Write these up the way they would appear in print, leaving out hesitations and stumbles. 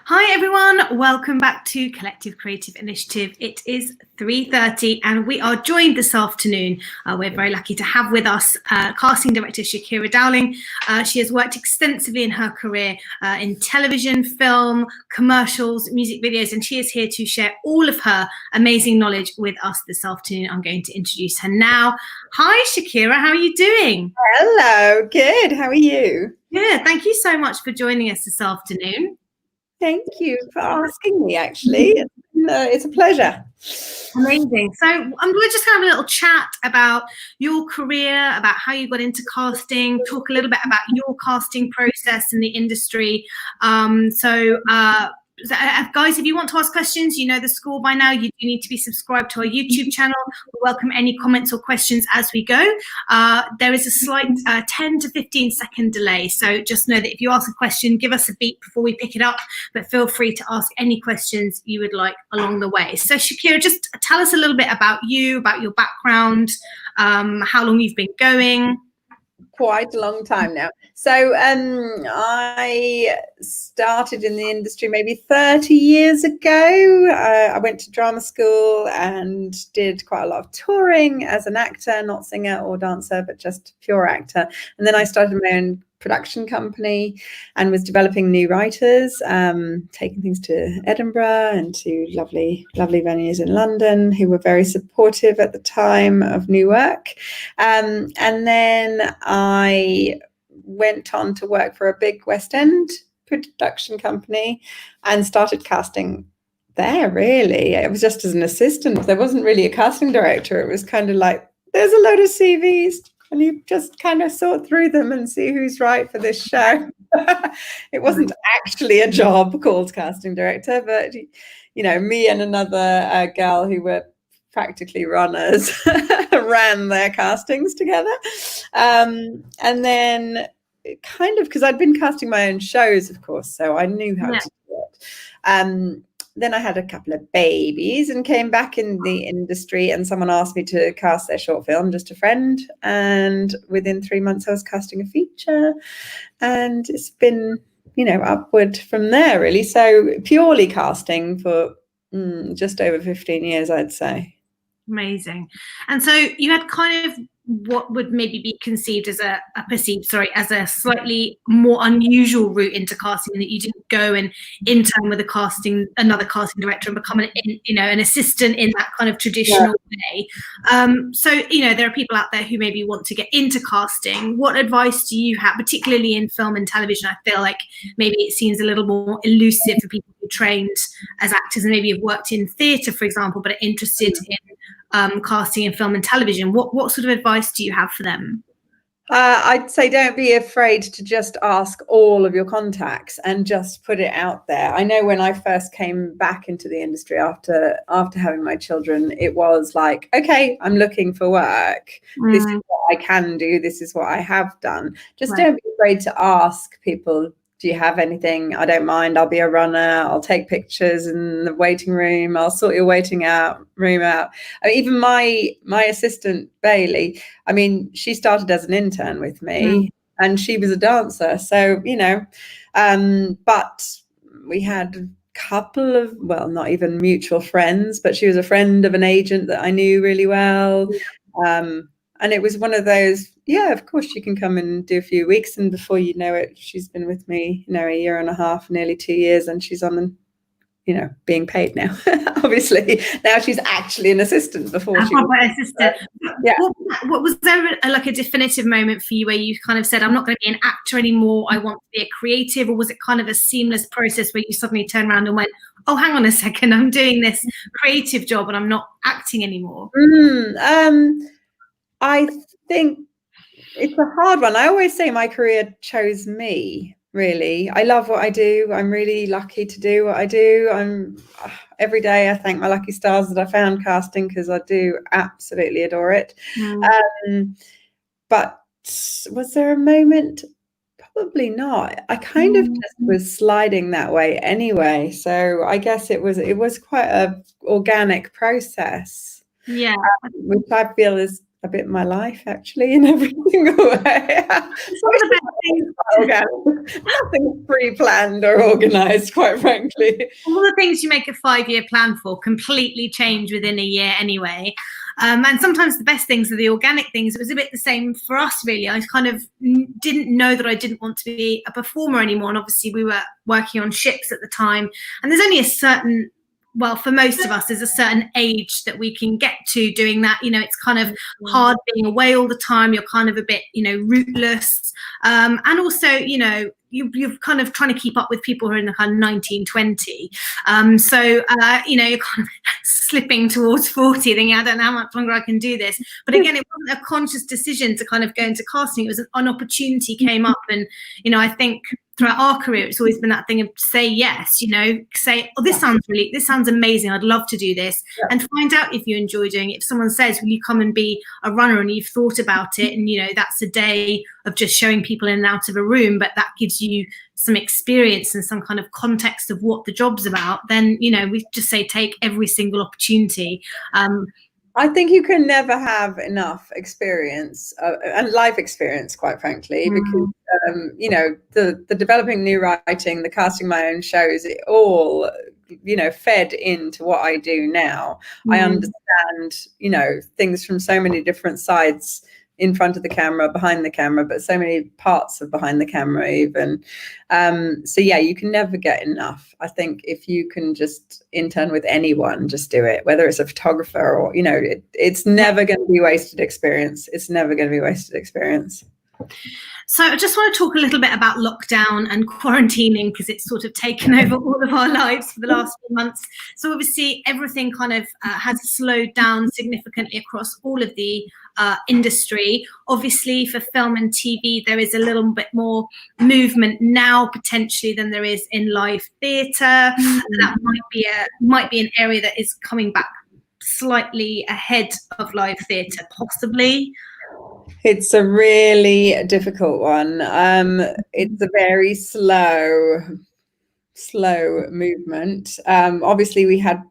Hi everyone, welcome back to Collective Creative Initiative. It is 3:30 and we are joined this afternoon. We're very lucky to have with us casting director Shakyra Dowling. She has worked extensively in her career in television, film, commercials, music videos, and she is here to share all of her amazing knowledge with us this afternoon. I'm going to introduce her now. Hi Shakyra, how are you doing? Hello, good. How are you? Good, thank you so much for joining us this afternoon. Thank you for asking me, actually. It's a pleasure. Amazing. So we're just going to have a little chat about your career, about how you got into casting, talk a little bit about your casting process in the industry. Guys, if you want to ask questions, you know the score by now. You do need to be subscribed to our YouTube channel. We welcome any comments or questions as we go. There is a slight 10 to 15 second delay. So just know that if you ask a question, give us a beep before we pick it up, but feel free to ask any questions you would like along the way. So Shakyra, just tell us a little bit about you, about your background, how long you've been going. Quite a long time now. So I started in the industry maybe 30 years ago. I went to drama school and did quite a lot of touring as an actor, not singer or dancer, but just pure actor. And then I started my own production company and was developing new writers, taking things to Edinburgh and to lovely venues in London who were very supportive at the time of new work. And then I went on to work for a big West End production company and started casting there, really. It was just as an assistant. There wasn't really a casting director. It was kind of like, there's a load of CVs, and you just kind of sort through them and see who's right for this show. It wasn't actually a job called casting director, but, you know, me and another girl who were practically runners ran their castings together. And then kind of, because I'd been casting my own shows, of course, so I knew how to do it. Then I had a couple of babies and came back in the industry, and someone asked me to cast their short film, just a friend. And within 3 months, I was casting a feature, and it's been, you know, upward from there, really. So purely casting for just over 15 years, I'd say. Amazing. And so you had kind of what would maybe be conceived as as a slightly more unusual route into casting, that you didn't go and intern with another casting director and become an assistant in that kind of traditional way. So, you know, there are people out there who maybe want to get into casting. What advice do you have, particularly in film and television? I feel like maybe it seems a little more elusive for people who trained as actors and maybe have worked in theatre, for example, but are interested in casting in film and television. What sort of advice do you have for them? I'd say don't be afraid to just ask all of your contacts and just put it out there. I know when I first came back into the industry after having my children, it was like, okay, I'm looking for work. This is what I can do. This is what I have done. Just don't be afraid to ask people, do you have anything? I don't mind. I'll be a runner. I'll take pictures in the waiting room. I'll sort your waiting room out. I mean, even my assistant, Bailey, I mean, she started as an intern with me and she was a dancer. So, you know, but we had a couple of, well, not even mutual friends, but she was a friend of an agent that I knew really well. And it was one of those, yeah, of course you can come and do a few weeks. And before you know it, she's been with me, you know, a year and a half, nearly 2 years. And she's on, you know, being paid now. Obviously, now she's actually an assistant before she was an assistant. What was there like a definitive moment for you where you kind of said, I'm not going to be an actor anymore, I want to be a creative? Or was it kind of a seamless process where you suddenly turned around and went, oh, hang on a second, I'm doing this creative job and I'm not acting anymore? I think it's a hard one. I always say my career chose me, really. I love what I do. I'm really lucky to do what I do. Every day I thank my lucky stars that I found casting, because I do absolutely adore it. But was there a moment? Probably not. I kind of just was sliding that way anyway. So I guess it was quite a organic process. Yeah. Which I feel is a bit my life, actually, in every single way. Nothing pre-planned or organized, quite frankly. All the things you make a 5-year plan for completely change within a year anyway. And sometimes the best things are the organic things. It was a bit the same for us, really. I kind of didn't know that I didn't want to be a performer anymore. And obviously we were working on ships at the time. And there's only a certain, well, for most of us, there's a certain age that we can get to doing that. You know, it's kind of hard being away all the time. You're kind of a bit, you know, rootless. And also, you know, you're kind of trying to keep up with people who are in the kind of 19, 20. So, you know, you're kind of slipping towards 40, thinking, I don't know how much longer I can do this. But again, it wasn't a conscious decision to kind of go into casting. It was an opportunity came up. And, you know, I think throughout our career, it's always been that thing of say yes, you know, say, oh, this sounds amazing. I'd love to do this. And find out if you enjoy doing it. If someone says, will you come and be a runner, and you've thought about it, and, you know, that's a day of just showing people in and out of a room, but that gives you some experience and some kind of context of what the job's about, then, you know, we just say take every single opportunity. I think you can never have enough experience and life experience, quite frankly, because, you know, the developing new writing, the casting my own shows, it all, you know, fed into what I do now. I understand, you know, things from so many different sides, in front of the camera, behind the camera, but so many parts of behind the camera even. So yeah, you can never get enough. I think if you can just intern with anyone, just do it, whether it's a photographer or, you know, it's never going to be wasted experience. It's never going to be wasted experience. So I just want to talk a little bit about lockdown and quarantining, because it's sort of taken over all of our lives for the last few months. So obviously everything kind of has slowed down significantly across all of the industry. Obviously for film and TV, there is a little bit more movement now potentially than there is in live theatre. That might be an area that is coming back slightly ahead of live theatre, possibly. It's a really difficult one. It's a very slow movement. Obviously, we had,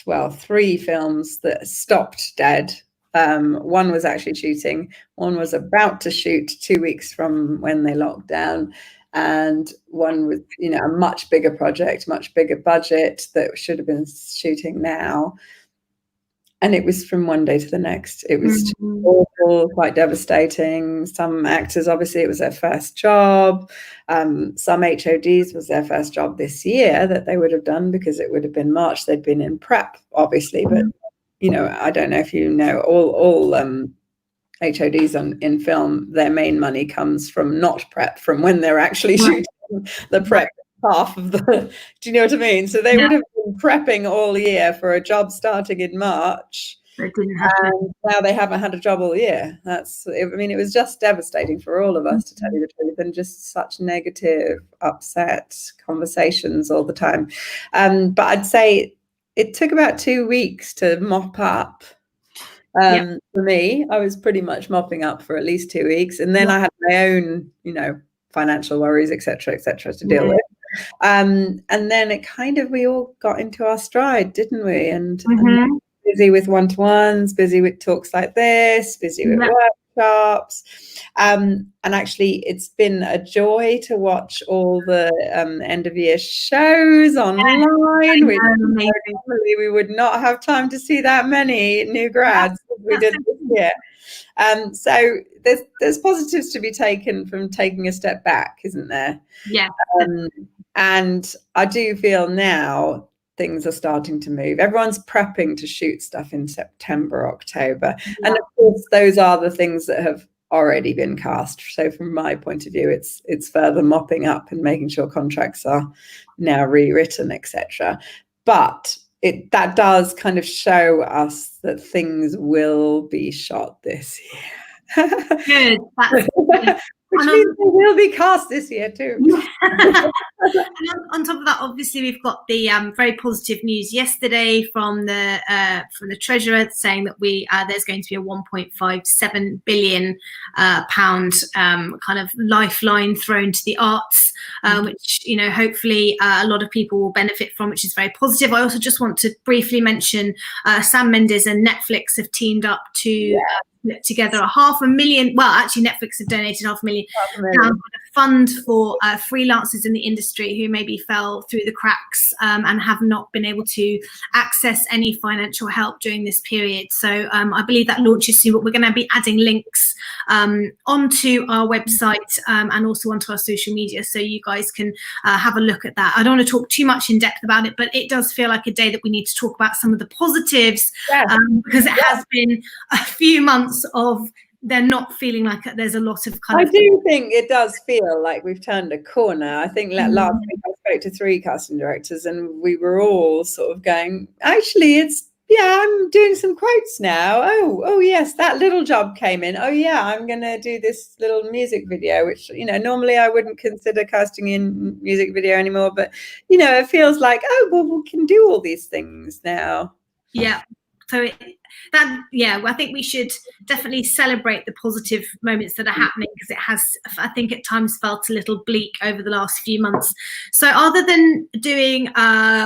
3 films that stopped dead. One was actually shooting. One was about to shoot 2 weeks from when they locked down. And one was, you know, a much bigger project, much bigger budget that should have been shooting now. And it was from one day to the next. It was awful, quite devastating. Some actors, obviously, it was their first job. Some HODs was their first job this year that they would have done, because it would have been March. They'd been in prep, obviously. But, you know, I don't know if you know, all HODs in film, their main money comes from not prep, from when they're actually shooting the prep half of the, do you know what I mean? So they would have been prepping all year for a job starting in March, and now they haven't had a job all year. I mean, it was just devastating for all of us, to tell you the truth, and just such negative, upset conversations all the time. But I'd say it took about 2 weeks to mop up. For me, I was pretty much mopping up for at least 2 weeks, and then I had my own, you know, financial worries, etc., to deal with. And then it kind of, we all got into our stride, didn't we? And busy with one-to-ones, busy with talks like this, busy with workshops. And actually, it's been a joy to watch all the end of year shows online. We would not have time to see that many new grads as we did this year. So there's positives to be taken from taking a step back, isn't there? Yeah. And I do feel now things are starting to move. Everyone's prepping to shoot stuff in September, October. And of course, those are the things that have already been cast. So from my point of view, it's further mopping up and making sure contracts are now rewritten, etc. But that does kind of show us that things will be shot this year. Good. Which means they will be cast this year too. And on top of that, obviously, we've got the very positive news yesterday from the Treasurer, saying that there's going to be a £1.57 billion kind of lifeline thrown to the arts, which, you know, hopefully a lot of people will benefit from, which is very positive. I also just want to briefly mention Sam Mendes and Netflix have teamed up to put together a $500,000. Well, actually, Netflix have donated £500,000 pounds for a fund for freelancers in the industry who maybe fell through the cracks and have not been able to access any financial help during this period. So I believe that launches soon, but we're going to be adding links onto our website and also onto our social media, so you guys can have a look at that. I don't want to talk too much in depth about it, but it does feel like a day that we need to talk about some of the positives, because it has been a few months of they're not feeling like there's a lot of kind of... I do think it does feel like we've turned a corner. I think last week I spoke to 3 casting directors and we were all sort of going, actually, I'm doing some quotes now. Oh yes, that little job came in. Oh yeah, I'm going to do this little music video, which, normally I wouldn't consider casting in music video anymore. But, it feels like, oh, well, we can do all these things now. Yeah. So I think we should definitely celebrate the positive moments that are happening, because it has, I think, at times felt a little bleak over the last few months. So other than doing,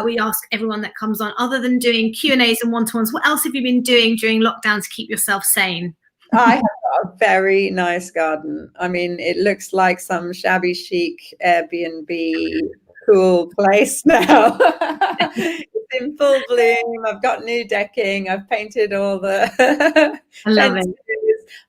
we ask everyone that comes on, other than doing Q&As and one-to-ones, what else have you been doing during lockdown to keep yourself sane? I have got a very nice garden. I mean, it looks like some shabby chic Airbnb cool place now. It's in full bloom. I've got new decking. I've painted all the I love it.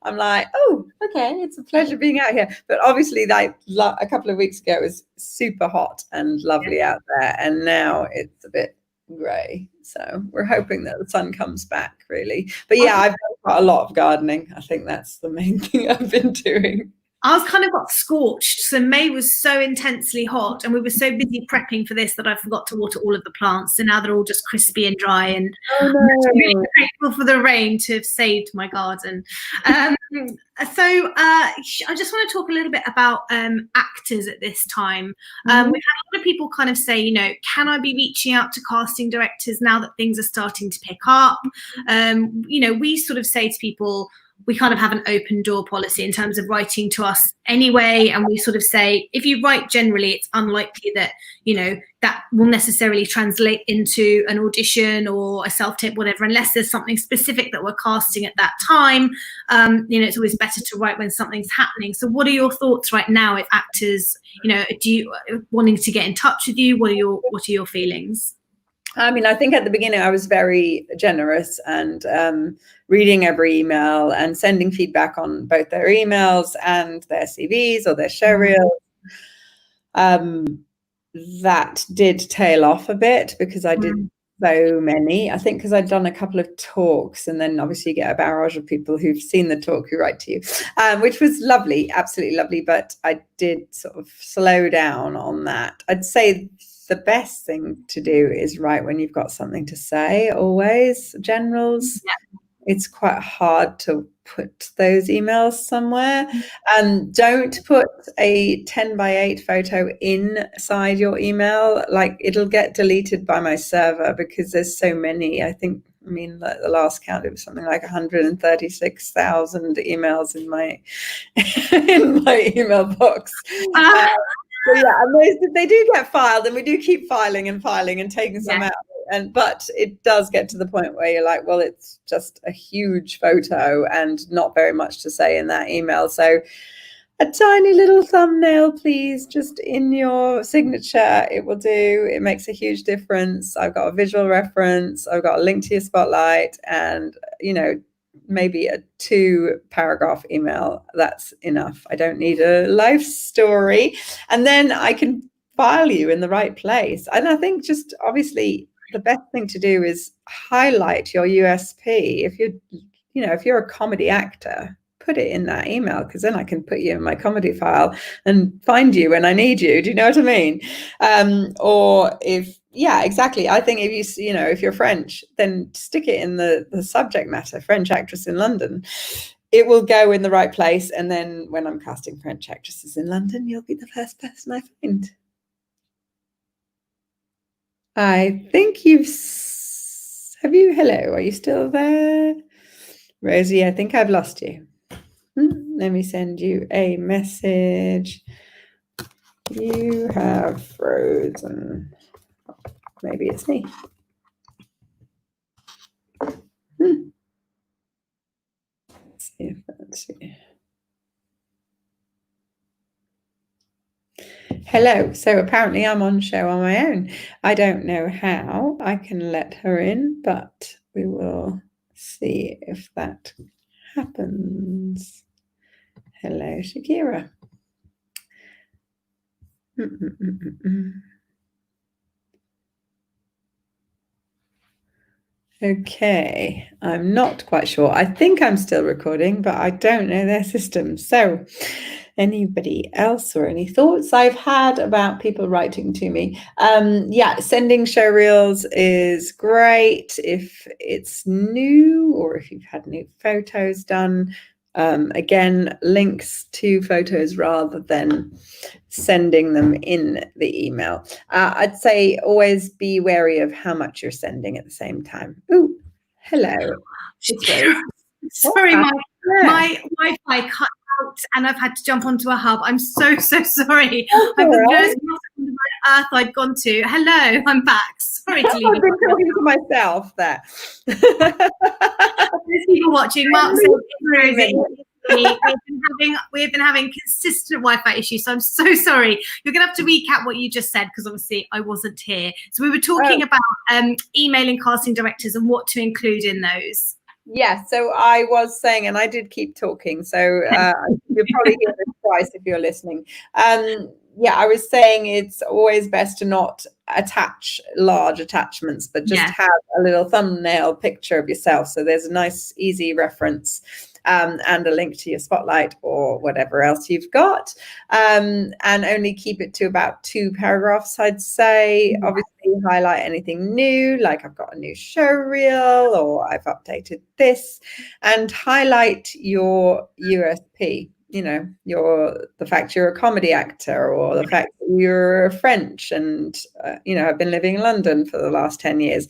I'm like, oh, okay, it's a pleasure being out here. But obviously, like a couple of weeks ago, it was super hot and lovely out there, and now it's a bit grey. So we're hoping that the sun comes back, really. But yeah, I've got a lot of gardening. I think that's the main thing I've been doing. I was kind of got scorched. So May was so intensely hot and we were so busy prepping for this that I forgot to water all of the plants. So now they're all just crispy and dry, and I'm really grateful for the rain to have saved my garden. I just want to talk a little bit about actors at this time. We've had a lot of people kind of say, can I be reaching out to casting directors now that things are starting to pick up? We sort of say to people, we kind of have an open door policy in terms of writing to us anyway. And we sort of say, if you write generally, it's unlikely that, that will necessarily translate into an audition or a self-tape, whatever, unless there's something specific that we're casting at that time. It's always better to write when something's happening. So what are your thoughts right now if actors, wanting to get in touch with you? What are your feelings? I mean, I think at the beginning I was very generous and reading every email and sending feedback on both their emails and their CVs or their show reels. That did tail off a bit because I did so many. I think because I'd done a couple of talks, and then obviously you get a barrage of people who've seen the talk who write to you, which was lovely, absolutely lovely. But I did sort of slow down on that. I'd say the best thing to do is write when you've got something to say, always, generals. Yeah. It's quite hard to put those emails somewhere. And don't put a 10:8 photo inside your email. Like, it'll get deleted by my server because there's so many. I mean, like the last count, it was something like 136,000 emails in my email box. So yeah, and they do get filed, and we do keep filing and taking some out. But it does get to the point where you're like, well, it's just a huge photo and not very much to say in that email. So a tiny little thumbnail, please, just in your signature. It will do. It makes a huge difference. I've got a visual reference. I've got a link to your spotlight, and maybe a 2-paragraph email. That's enough. I don't need a life story. And then I can file you in the right place. And I think just obviously the best thing to do is highlight your USP. If you're a comedy actor, put it in that email, because then I can put you in my comedy file and find you when I need you. Do you know what I mean? Exactly. I think if you're French, then stick it in the subject matter, French actress in London. It will go in the right place. And then when I'm casting French actresses in London, you'll be the first person I find. I think hello, are you still there? Rosie, I think I've lost you. Let me send you a message. You have frozen. Maybe it's me. see if that's you. Hello. So apparently I'm on show on my own. I don't know how I can let her in, but we will see if that happens. Hello, Shakyra. Okay, I'm not quite sure. I think I'm still recording, but I don't know their system. So anybody else or any thoughts I've had about people writing to me? Yeah, sending show reels is great if it's new or if you've had new photos done. Again, links to photos rather than sending them in the email. I'd say always be wary of how much you're sending at the same time. Ooh, hello. Sorry, my Wi-Fi cut out and I've had to jump onto a hub. I'm so sorry. I was on earth I'd gone to. Hello, I'm back. Sorry to leave. I've been talking to myself there. There's people watching. Mark said we've been having consistent Wi-Fi issues, so I'm so sorry. You're gonna have to recap what you just said because obviously I wasn't here. So we were talking about emailing casting directors and what to include in those. Yeah, so I was saying, and I did keep talking, so you'll probably hear this twice if you're listening. Yeah, I was saying it's always best to not attach large attachments, but just have a little thumbnail picture of yourself. So there's a nice, easy reference and a link to your spotlight or whatever else you've got. And only keep it to about 2 paragraphs, I'd say. Obviously, highlight anything new, like I've got a new show reel or I've updated this, and highlight your USP. You know, the fact you're a comedy actor, or the fact that you're French and, you know, have been living in London for the last 10 years.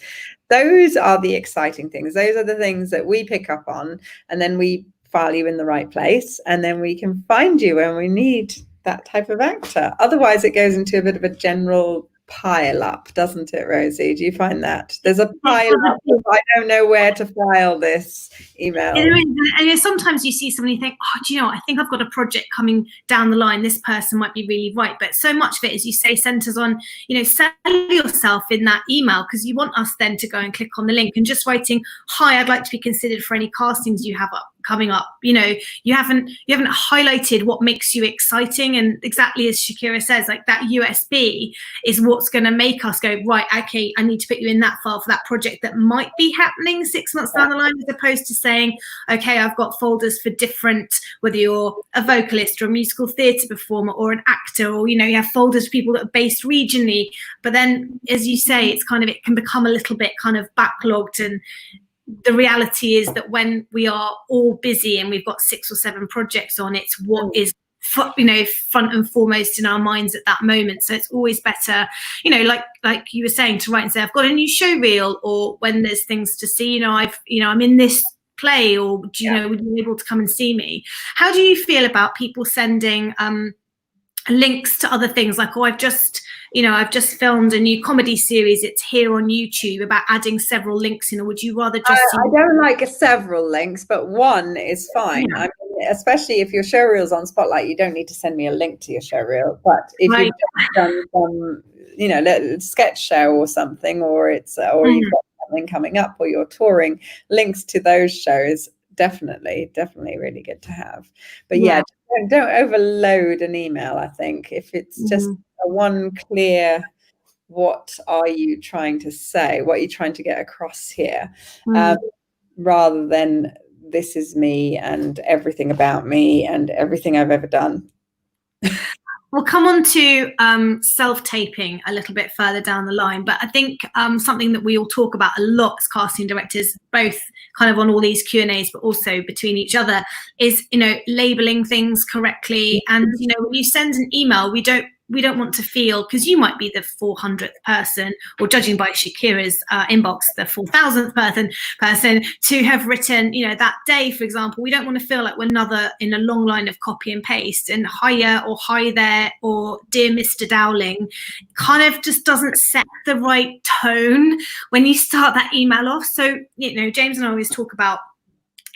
Those are the exciting things. Those are the things that we pick up on, and then we file you in the right place, and then we can find you when we need that type of actor. Otherwise, it goes into a bit of a general pile up, doesn't it, Rosie? Do you find that there's a pile up? I don't know where to file this email. And sometimes you see somebody think, oh, do you know what? I think I've got a project coming down the line. This person might be really right. But so much of it, as you say, centers on, you know, sell yourself in that email, because you want us then to go and click on the link, and just writing, hi, I'd like to be considered for any castings you have coming up. You know, you haven't highlighted what makes you exciting, and exactly as Shakyra says, like that USB is what's going to make us go, right, okay, I need to put you in that file for that project that might be happening 6 months down the line, as opposed to saying, okay, I've got folders for different, whether you're a vocalist or a musical theatre performer or an actor, or, you know, you have folders for people that are based regionally. But then, as you say, it's kind of, it can become a little bit kind of backlogged, and the reality is that when we are all busy and we've got 6 or 7 projects on, it's what is, you know, front and foremost in our minds at that moment. So it's always better, you know, like you were saying, to write and say, I've got a new show reel, or when there's things to see, you know, I'm in this play, or do you know, would you be able to come and see me? How do you feel about people sending links to other things, like, oh, I've just filmed a new comedy series, it's here on YouTube, about adding several links in? Or would you rather just I don't like several links, but one is fine. I mean, especially if your show reel's on Spotlight, you don't need to send me a link to your show reel. But if you've done some, you know, little sketch show or something, or it's or you've got something coming up, or you're touring, links to those shows definitely really good to have. But don't overload an email. I think if it's just a one clear, what are you trying to say, what are you trying to get across here, rather than this is me and everything about me and everything I've ever done. We'll come on to self-taping a little bit further down the line, but I think something that we all talk about a lot as casting directors, both kind of on all these Q&As, but also between each other, is, you know, labeling things correctly. And, you know, when you send an email, we don't want to feel, because you might be the 400th person, or judging by Shakyra's inbox, the 4,000th person to have written, you know, that day, for example. We don't want to feel like we're another in a long line of copy and paste, and hiya, or hi there, or dear Mr. Dowling kind of just doesn't set the right tone when you start that email off. So, you know, James and I always talk about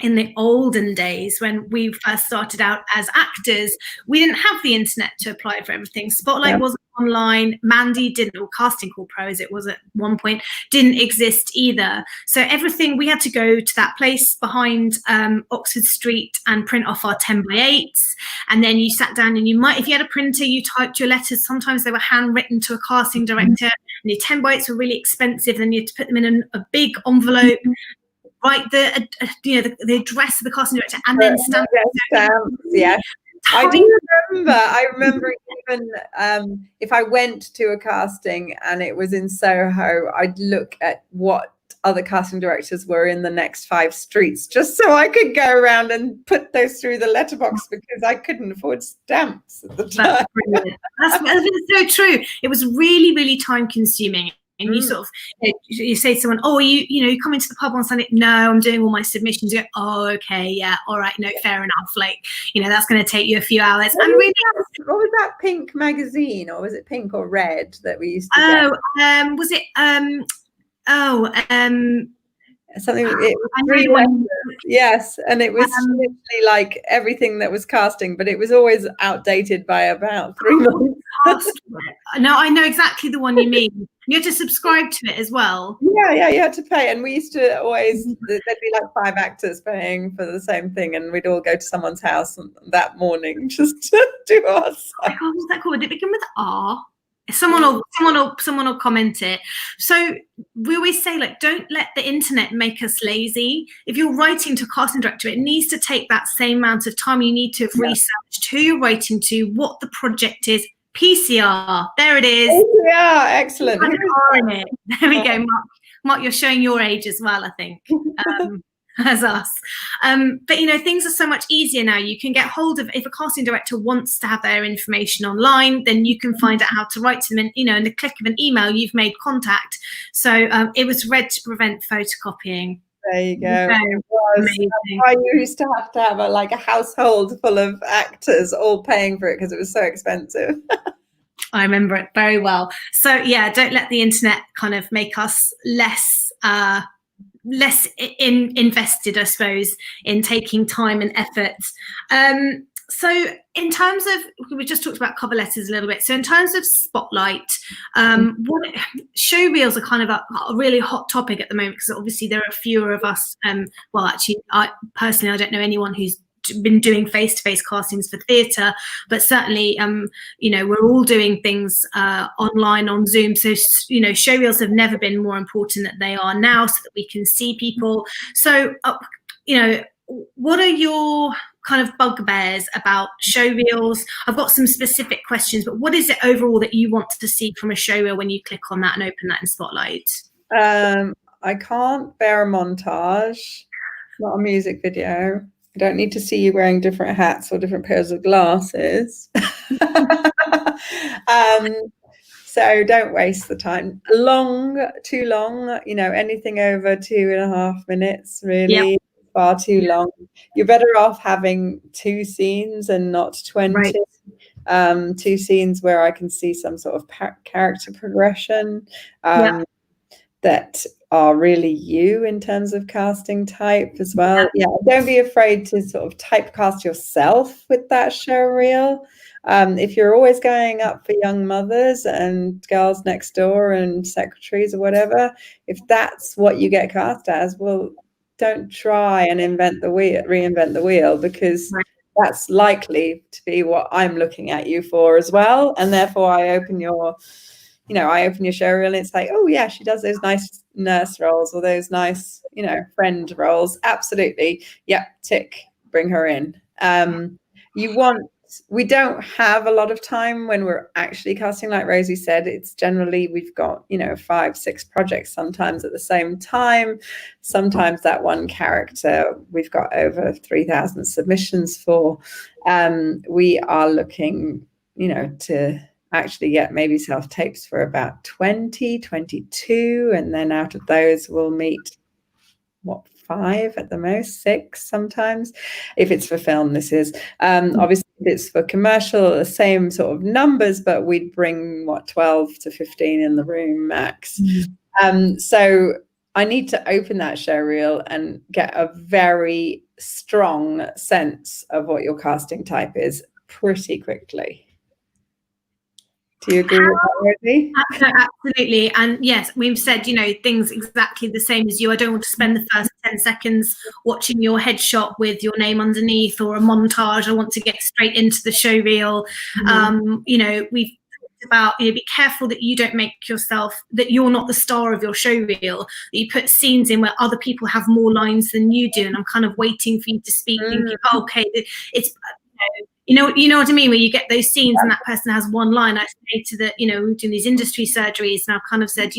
in the olden days when we first started out as actors, we didn't have the internet to apply for everything. Spotlight wasn't online. Mandy didn't, or Casting Call Pro as it was at one point, didn't exist either. So everything, we had to go to that place behind Oxford Street and print off our 10x8s. And then you sat down and you might, if you had a printer, you typed your letters. Sometimes they were handwritten to a casting director, and your 10x8s were really expensive. Then you had to put them in a big envelope, write the address of the casting director, and then stamp. Yeah, I do remember. I remember even if I went to a casting and it was in Soho, I'd look at what other casting directors were in the next 5 streets, just so I could go around and put those through the letterbox, because I couldn't afford stamps at the time. That's brilliant. That's so true. It was really, really time consuming. And you sort of, you say to someone, oh, you come into the pub on Sunday? No, I'm doing all my submissions. You go, oh, okay, yeah, all right, no, fair enough. Like, that's going to take you a few hours. What was that Pink magazine, or was it Pink or Red that we used to get? Was it, something, it was 3 letters, yes, and it was literally like everything that was casting, but it was always outdated by about 3 months. No, I know exactly the one you mean. You had to subscribe to it as well. Yeah, you had to pay, and we used to always, there'd be like 5 actors paying for the same thing, and we'd all go to someone's house that morning just to do our side. Oh my God, what's that called? Did it begin with R? Someone will comment it. So we always say, like, don't let the internet make us lazy. If you're writing to a casting director, it needs to take that same amount of time. You need to have researched who you're writing to, what the project is. PCR, there it is. Yeah, excellent. There we go, Mark. You're showing your age as well, I think. As us. But things are so much easier now. You can get hold of, if a casting director wants to have their information online, then you can find out how to write to them, and in the click of an email you've made contact. So it was read to prevent photocopying. There you go. I used to have a household full of actors all paying for it because it was so expensive. I remember it very well. So yeah, don't let the internet kind of make us less invested, I suppose, in taking time and effort. So in terms of, we just talked about cover letters a little bit. So in terms of Spotlight, show reels are kind of a really hot topic at the moment, because obviously there are fewer of us. Well, actually, I don't know anyone who's been doing face-to-face castings for theatre, but certainly we're all doing things online on Zoom. So show reels have never been more important than they are now, so that we can see people. So what are your kind of bugbears about show reels? I've got some specific questions, but what is it overall that you want to see from a show reel when you click on that and open that in Spotlight? I can't bear a montage, not a music video. I don't need to see you wearing different hats or different pairs of glasses. So don't waste the time. Too long, anything over 2.5 minutes, really, far too long. You're better off having 2 scenes and not 20. Right. 2 scenes where I can see some sort of character progression that are really you in terms of casting type as well. Yeah, don't be afraid to sort of typecast yourself with that show reel. If you're always going up for young mothers and girls next door and secretaries or whatever, if that's what you get cast as, well, don't try and reinvent the wheel, because that's likely to be what I'm looking at you for as well. And therefore I open your show reel and it's like, oh yeah, she does those nice nurse roles or those nice, friend roles. Absolutely. Yeah, tick, bring her in. We don't have a lot of time when we're actually casting. Like Rosie said, it's generally, we've got, 5-6 projects sometimes at the same time. Sometimes that one character we've got over 3,000 submissions for. We are looking, to actually get maybe self-tapes for about 22, and then out of those we'll meet 5 at the most, 6 sometimes, if it's for film. This is obviously if it's for commercial, the same sort of numbers, but we'd bring 12 to 15 in the room max. So I need to open that show reel and get a very strong sense of what your casting type is pretty quickly. Do you agree with that, Rosie? Absolutely. And yes, we've said, things exactly the same as you. I don't want to spend the first 10 seconds watching your headshot with your name underneath or a montage. I want to get straight into the show reel. We've talked about, be careful that you don't make yourself, that you're not the star of your show reel, that you put scenes in where other people have more lines than you do. And I'm kind of waiting for you to speak, thinking, okay, it's, you know what I mean? Where you get those scenes and that person has one line. I say to we're doing these industry surgeries, and I've kind of said,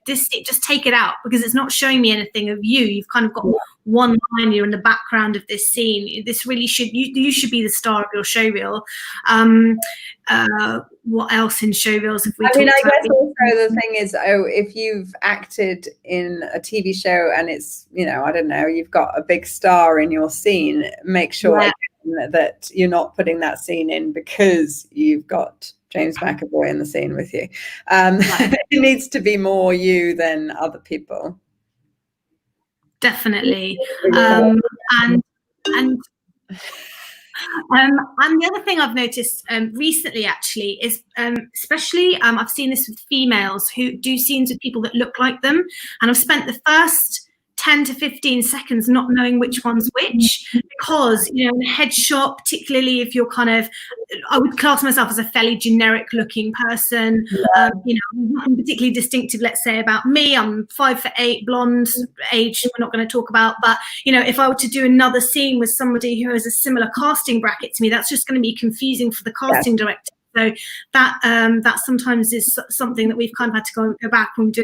just take it out, because it's not showing me anything of you. You've kind of got one line, you're in the background of this scene. This really you should be the star of your show reel. What else in show reels have we talked about? I guess also the thing is, if you've acted in a TV show and it's, I don't know, you've got a big star in your scene, make sure that you're not putting that scene in because you've got James McAvoy in the scene with you. It needs to be more you than other people. Definitely. And the other thing I've noticed recently, actually, is especially I've seen this with females who do scenes with people that look like them, and I've spent the first 10 to 15 seconds not knowing which one's which, because in a headshot, particularly if you're I would class myself as a fairly generic looking person. Nothing particularly distinctive, let's say, about me. I'm 5'8", blonde, age we're not going to talk about, but if I were to do another scene with somebody who has a similar casting bracket to me, that's just going to be confusing for the casting director. So that sometimes is something that we've kind of had to go back and do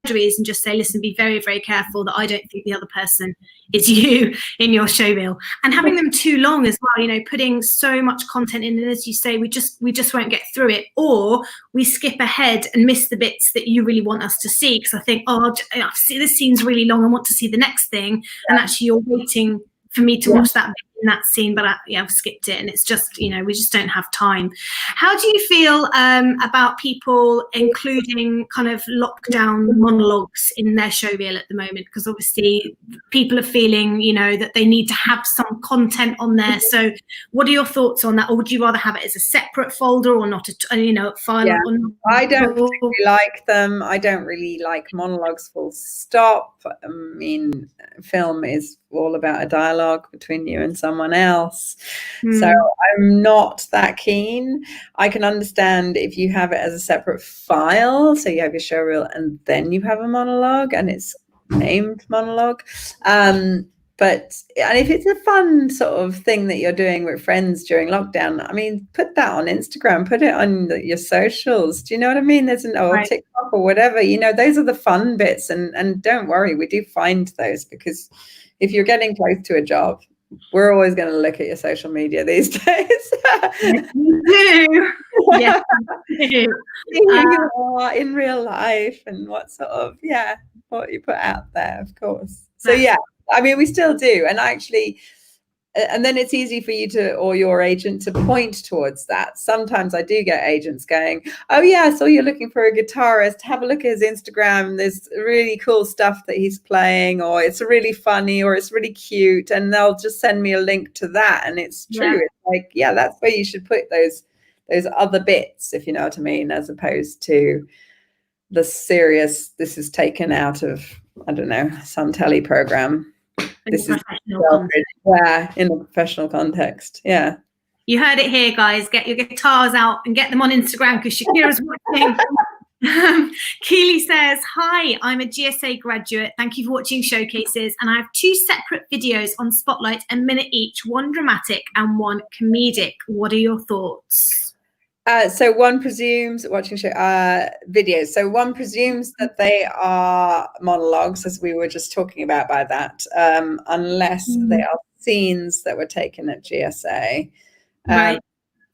and just say, listen, be very, very careful that I don't think the other person is you in your show reel. And having them too long as well, putting so much content in, and as you say, we just won't get through it, or we skip ahead and miss the bits that you really want us to see, because I think, I see this scene's really long, I want to see the next thing, and actually you're waiting for me to watch that bit in that scene, but I've skipped it, and it's just, we just don't have time. How do you feel about people including kind of lockdown monologues in their show reel at the moment? Because obviously people are feeling, that they need to have some content on there. So what are your thoughts on that? Or would you rather have it as a separate folder or not, file? Yeah. I don't particularly like them. I don't really like monologues full stop. I mean, film is all about a dialogue between you and someone else. So I'm not that keen. I can understand if you have it as a separate file, so you have your show reel and then you have a monologue and it's named monologue. But if it's a fun sort of thing that you're doing with friends during lockdown, I mean, put that on Instagram, put it on your socials. Do you know what I mean? There's TikTok or whatever, those are the fun bits. And don't worry, we do find those, because if you're getting close to a job, we're always going to look at your social media these days. Yes, you do. Yes, you do. You are in real life and what you put out there, of course. So I mean, we still do. And then it's easy for you or your agent to point towards that. Sometimes I do get agents going, oh yeah, I saw you're looking for a guitarist. Have a look at his Instagram. There's really cool stuff that he's playing, or it's really funny, or it's really cute. And they'll just send me a link to that. And it's true. Yeah. It's like, that's where you should put those other bits, if you know what I mean, as opposed to the serious, this is taken out of, I don't know, some telly program. This is in a professional context. Yeah. You heard it here, guys. Get your guitars out and get them on Instagram, because Shakira's watching. Keely says, hi, I'm a GSA graduate. Thank you for watching Showcases. And I have 2 separate videos on Spotlight, a minute each, one dramatic and one comedic. What are your thoughts? So one presumes watching videos. So one presumes that they are monologues, as we were just talking about by that, unless they are scenes that were taken at GSA. Right.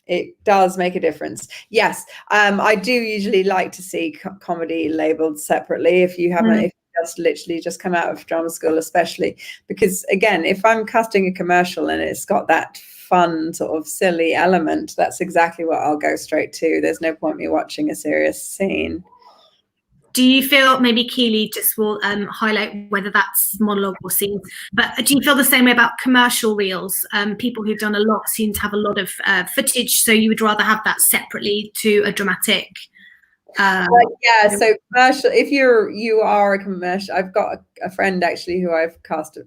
It does make a difference. Yes. I do usually like to see comedy labeled separately. If you haven't, if you just literally just come out of drama school, especially, because again, if I'm casting a commercial and it's got that fun sort of silly element, that's exactly what I'll go straight to. There's no point me watching a serious scene. Do you feel, maybe Keely just will highlight whether that's monologue or scenes, but do you feel the same way about commercial reels? People who've done a lot seem to have a lot of footage, so you would rather have that separately to a dramatic? Yeah, so commercial, if you are a commercial, I've got a friend actually who I've cast,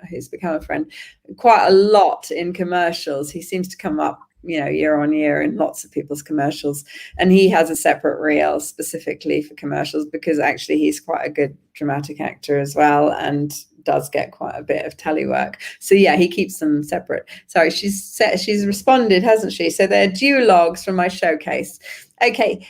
who's become a friend, quite a lot in commercials. He seems to come up, you know, year on year in lots of people's commercials, and he has a separate reel specifically for commercials because actually he's quite a good dramatic actor as well and does get quite a bit of telework. So yeah, he keeps them separate. Sorry, she's responded, hasn't she? So they're duologues from my showcase. Okay,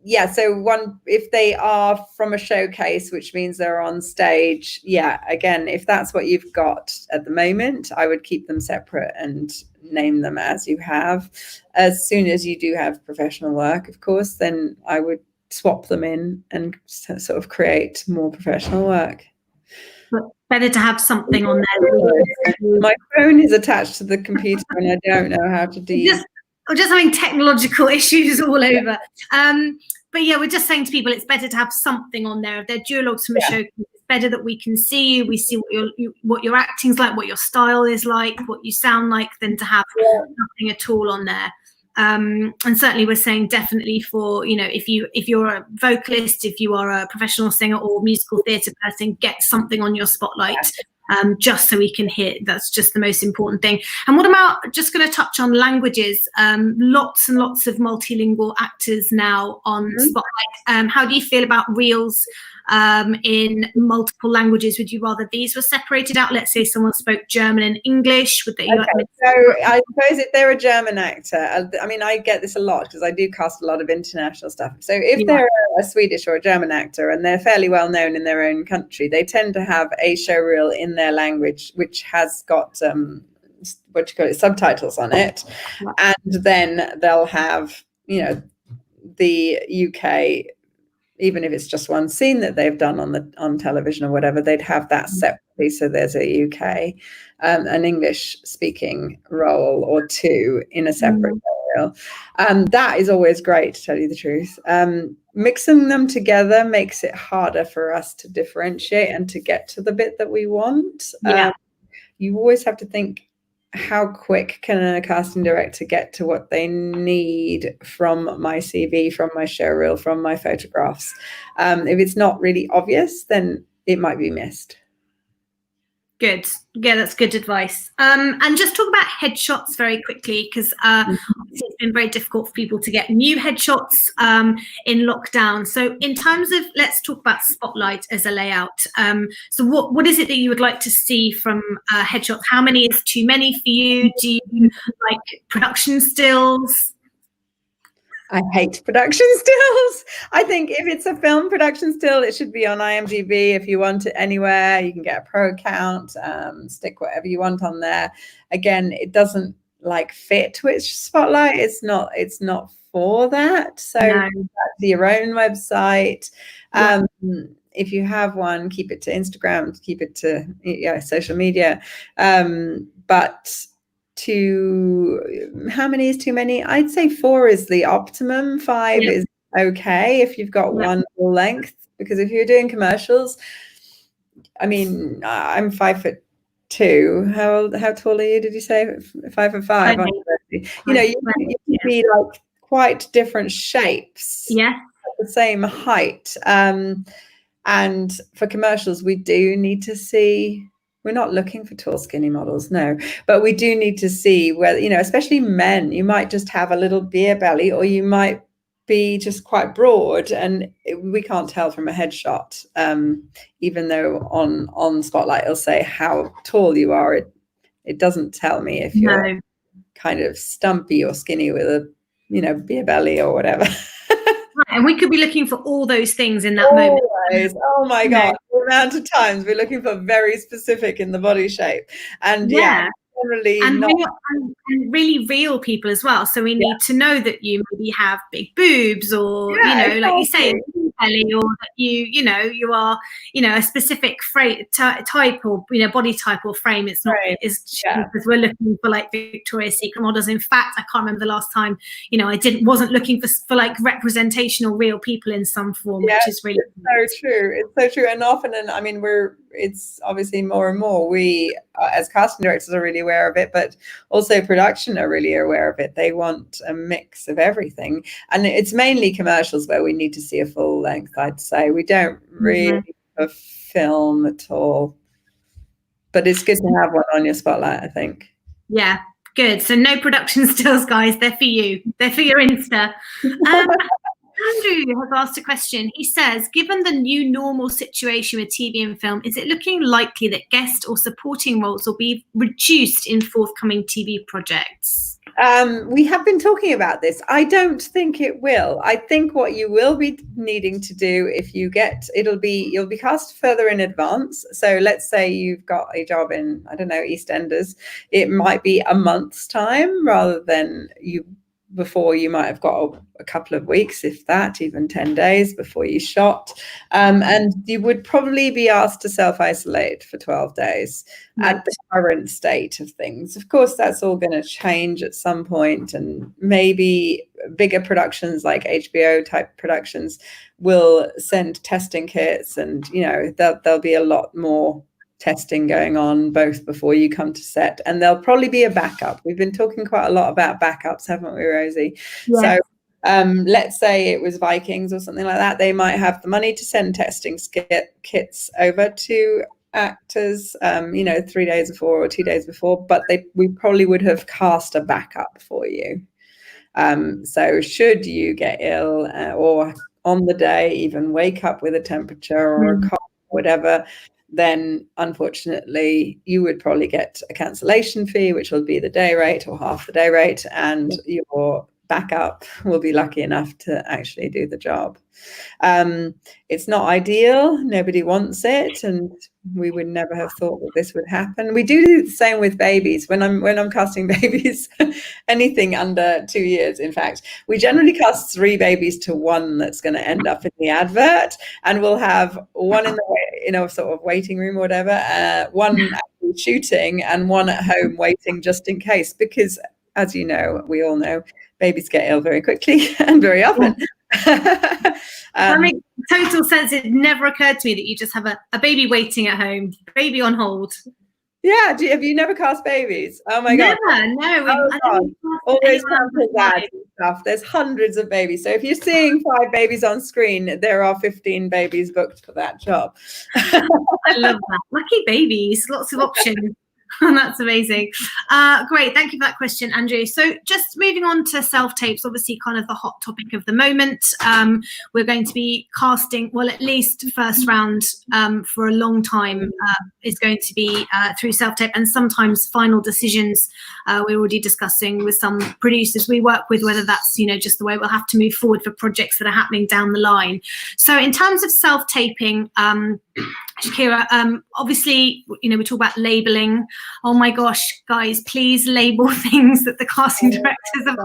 yeah, so if they are from a showcase, which means they're on stage, yeah, again, if that's what you've got at the moment, I would keep them separate and name them as you have. As soon as you do have professional work, of course, then I would swap them in and sort of create more professional work. But better to have something on there. My phone is attached to the computer and I don't know how to do We're just having technological issues all over. But yeah, we're just saying to people, it's better to have something on there. If they're duologues from a show, it's better that we can see you, we see what your acting's like, what your style is like, what you sound like, than to have nothing at all on there. And certainly we're saying definitely for, you know, if you're a vocalist, if you are a professional singer or musical theatre person, get something on your spotlight. Just so we can hear. That's just the most important thing. And what about, just going to touch on languages, lots and lots of multilingual actors now on Spotlight. How do you feel about reels in multiple languages? Would you rather these were separated out? Let's say someone spoke German and English. Would they? So I suppose if they're a German actor, I mean, I get this a lot because I do cast a lot of international stuff. So if they're a Swedish or a German actor and they're fairly well known in their own country, they tend to have a show reel in their language, which has got subtitles on it, and then they'll have, you know, the UK, even if it's just one scene that they've done on television or whatever, they'd have that separately. So there's a UK, an English speaking role or two in a separate reel. That is always great, to tell you the truth. Mixing them together makes it harder for us to differentiate and to get to the bit that we want. You always have to think, how quick can a casting director get to what they need from my CV, from my show reel, from my photographs? If it's not really obvious, then it might be missed. Good. Yeah, that's good advice. And just talk about headshots very quickly, because it's been very difficult for people to get new headshots in lockdown. So in terms of, let's talk about Spotlight as a layout. So what is it that you would like to see from headshots? How many is too many for you? Do you like production stills? I hate production stills. I think if it's a film production still, it should be on IMDb. If you want it anywhere, you can get a pro account, stick whatever you want on there. Again, it doesn't like fit with Spotlight. It's not for that. So that's your own website. If you have one, keep it to Instagram, keep it to social media. But how many is too many? I'd say 4 is the optimum. 5 is okay if you've got one full length, because if you're doing commercials, I mean, I'm 5'2". How tall are you? Did you say 5'5"? You know, you can be like quite different shapes. Yeah, at the same height. And for commercials, we do need to see. We're not looking for tall, skinny models, no. But we do need to see whether, you know, especially men, you might just have a little beer belly, or you might be just quite broad, and we can't tell from a headshot. Even though on Spotlight it'll say how tall you are, it doesn't tell me if you're kind of stumpy or skinny with a, you know, beer belly or whatever. And we could be looking for all those things in that moment. Oh my God. The amount of times we're looking for very specific in the body shape. And generally and really real people as well. So we need to know that you maybe have big boobs, or, you know, like you say, belly, or that you are a specific type, or body type or frame. It's not because we're looking for like Victoria's Secret models. In fact, I can't remember the last time wasn't looking for like representation or real people in some form, which is really so true. It's so true. And often, I mean, it's obviously more and more, we as casting directors are really aware of it, but also production are really aware of it. They want a mix of everything, and it's mainly commercials where we need to see a full length. I'd say we don't really have film at all, but it's good to have one on your spotlight, I think. Yeah, good. So no production stills, guys. They're for you. They're for your Insta. Andrew has asked a question. He says, given the new normal situation with TV and film, is it looking likely that guest or supporting roles will be reduced in forthcoming TV projects? We have been talking about this. I don't think it will. I think what you will be needing to do if you you'll be cast further in advance. So let's say you've got a job in, I don't know, EastEnders. It might be a month's time rather than before. You might have got a couple of weeks, if that, even 10 days before you shot. And you would probably be asked to self-isolate for 12 days at the current state of things. Of course, that's all going to change at some point, and maybe bigger productions like HBO type productions will send testing kits, and there'll be a lot more testing going on both before you come to set, and there'll probably be a backup. We've been talking quite a lot about backups, haven't we, Rosie? Yes. So let's say it was Vikings or something like that. They might have the money to send testing kits over to actors 3 days before or 2 days before, but we probably would have cast a backup for you. So should you get ill or on the day even wake up with a temperature or a cough, whatever, then unfortunately you would probably get a cancellation fee, which will be the day rate or half the day rate, and your backup will be lucky enough to actually do the job. It's not ideal. Nobody wants it, and we would never have thought that this would happen. We do the same with babies. When I'm casting babies, anything under 2 years, in fact, we generally cast 3 babies to 1 that's going to end up in the advert, and we'll have one in a sort of waiting room or whatever, one actually shooting, and one at home waiting just in case, because as we all know, babies get ill very quickly and very often. That makes total sense. It never occurred to me that you just have a baby waiting at home, baby on hold. Yeah, have you never cast babies? Oh my God. No. Always cancel that stuff. There's hundreds of babies. So if you're seeing 5 babies on screen, there are 15 babies booked for that job. I love that. Lucky babies, lots of options. That's amazing. Great. Thank you for that question, Andrew. So just moving on to self-tapes, obviously kind of the hot topic of the moment. We're going to be casting, well, at least first round for a long time is going to be through self-tape, and sometimes final decisions we're already discussing with some producers we work with, whether that's, just the way we'll have to move forward for projects that are happening down the line. So in terms of self-taping, Shakyra, obviously, we talk about labeling. Oh my gosh, guys, please label things that the casting directors have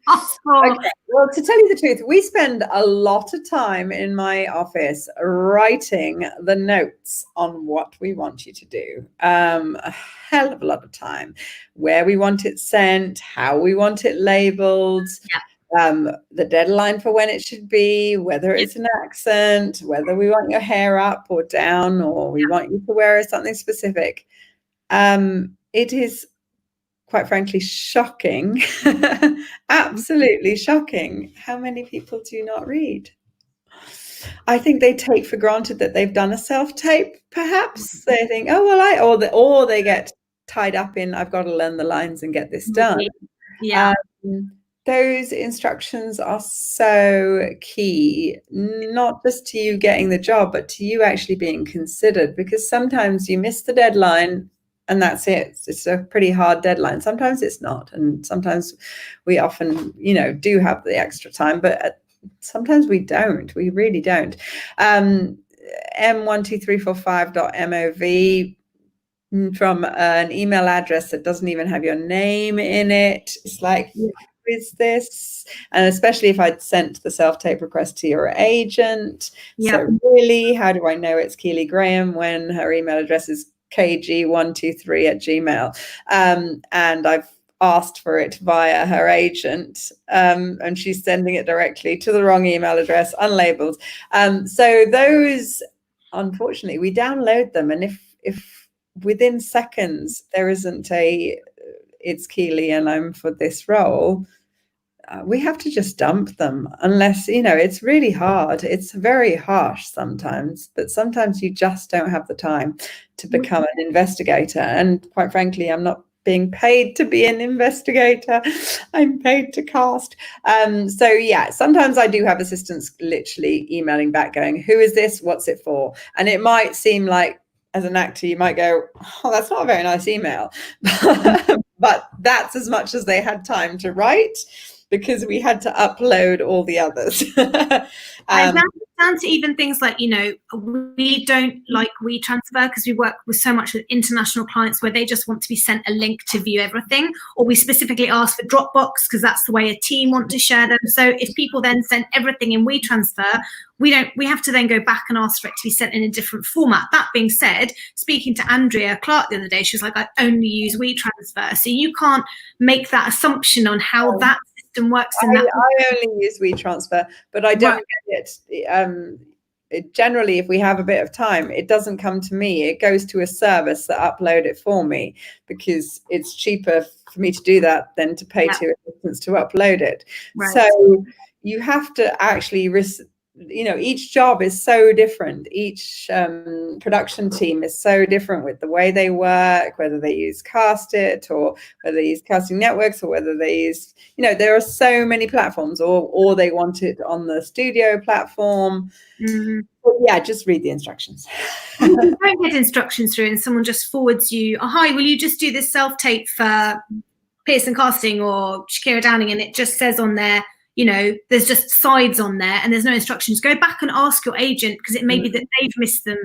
asked for. Okay. Well, to tell you the truth, we spend a lot of time in my office writing the notes on what we want you to do. A hell of a lot of time. Where we want it sent, how we want it labeled. Yeah. The deadline for when it should be, whether it's an accent, whether we want your hair up or down, or we want you to wear something specific. It is, quite frankly, shocking, absolutely shocking, how many people do not read. I think they take for granted that they've done a self-tape, perhaps. They think, oh, well, or they get tied up in, I've got to learn the lines and get this done. Yeah. Those instructions are so key, not just to you getting the job, but to you actually being considered, because sometimes you miss the deadline and that's it. It's a pretty hard deadline. Sometimes it's not. And sometimes we often, do have the extra time, but sometimes we don't. We really don't. m12345.mov from an email address that doesn't even have your name in it. It's like, is this? And especially if I'd sent the self-tape request to your agent. So really, how do I know it's Keely Graham when her email address is kg123@gmail? And I've asked for it via her agent, and she's sending it directly to the wrong email address, unlabeled. So those, unfortunately, we download them, and if within seconds there isn't a it's Keely and I'm for this role, we have to just dump them, unless, it's really hard. It's very harsh sometimes, but sometimes you just don't have the time to become an investigator. And quite frankly, I'm not being paid to be an investigator. I'm paid to cast. So yeah, sometimes I do have assistants literally emailing back going, who is this? What's it for? And it might seem like, as an actor, you might go, oh, that's not a very nice email. But that's as much as they had time to write, because we had to upload all the others. Down to even things like, we don't like WeTransfer because we work with so much with international clients where they just want to be sent a link to view everything, or we specifically ask for Dropbox because that's the way a team want to share them. So if people then send everything in WeTransfer, we have to then go back and ask for it to be sent in a different format. That being said, speaking to Andrea Clark the other day, she was like, I only use WeTransfer. So you can't make that assumption on how that system works. I only use WeTransfer, but I don't get it. Generally, if we have a bit of time, it doesn't come to me. It goes to a service that upload it for me, because it's cheaper for me to do that than to pay two assistants to upload it. Right. So you have to actually each job is so different. Each production team is so different with the way they work, whether they use Castit or whether they use casting networks, or whether they use, there are so many platforms, or they want it on the studio platform. But yeah, just read the instructions. You don't get instructions through and someone just forwards you, oh, hi, will you just do this self-tape for Pearson Casting or Shakyra Dowling? And it just says on there, there's just sides on there and there's no instructions. Go back and ask your agent, because it may be that they've missed them.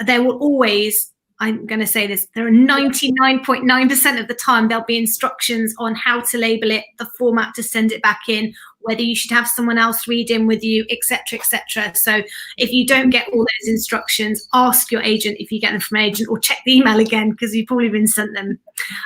There will always, I'm going to say this, there are 99.9% of the time there'll be instructions on how to label it, the format to send it back in, whether you should have someone else read in with you, etc., etc. So if you don't get all those instructions, ask your agent if you get them from an agent, or check the email again, because you've probably been sent them.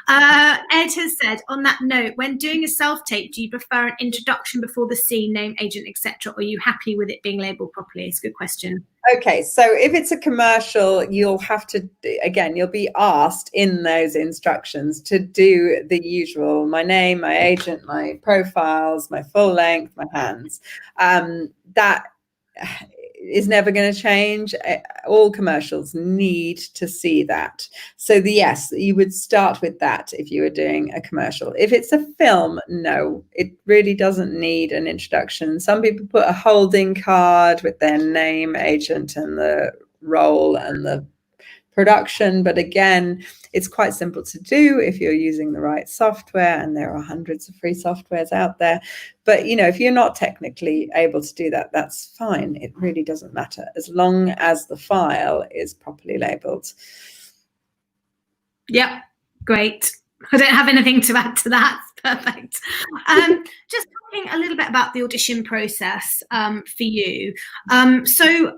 Ed has said, on that note, when doing a self-tape, do you prefer an introduction before the scene, name, agent, etc., or are you happy with it being labeled properly? It's a good question. Okay, so if it's a commercial, you'll have to, again, you'll be asked in those instructions to do the usual, my name, my agent, my profiles, my full length, my hands. That is never going to change. All commercials need to see that. So yes, you would start with that if you were doing a commercial. If it's a film, no, it really doesn't need an introduction. Some people put a holding card with their name, agent, and the role and the production, but again, it's quite simple to do if you're using the right software, and there are hundreds of free softwares out there. But if you're not technically able to do that, that's fine. It really doesn't matter, as long as the file is properly labeled. Yep, great. I don't have anything to add to that. Perfect. Just talking a little bit about the audition process for you. So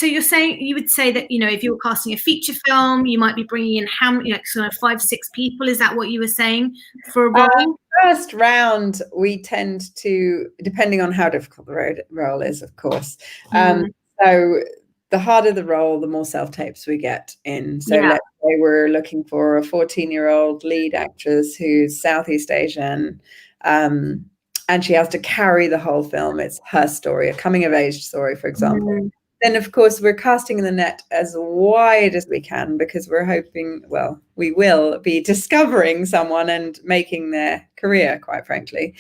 you're saying, you would say that, if you were casting a feature film, you might be bringing in how many, sort of 5-6 people. Is that what you were saying for a role? First round, we tend to, depending on how difficult the role is, of course. So the harder the role, the more self-tapes we get in. So let's say we're looking for a 14-year-old lead actress who's Southeast Asian, and she has to carry the whole film. It's her story, a coming-of-age story, for example. Then, of course, we're casting the net as wide as we can, because we're hoping, well, we will be discovering someone and making their career, quite frankly.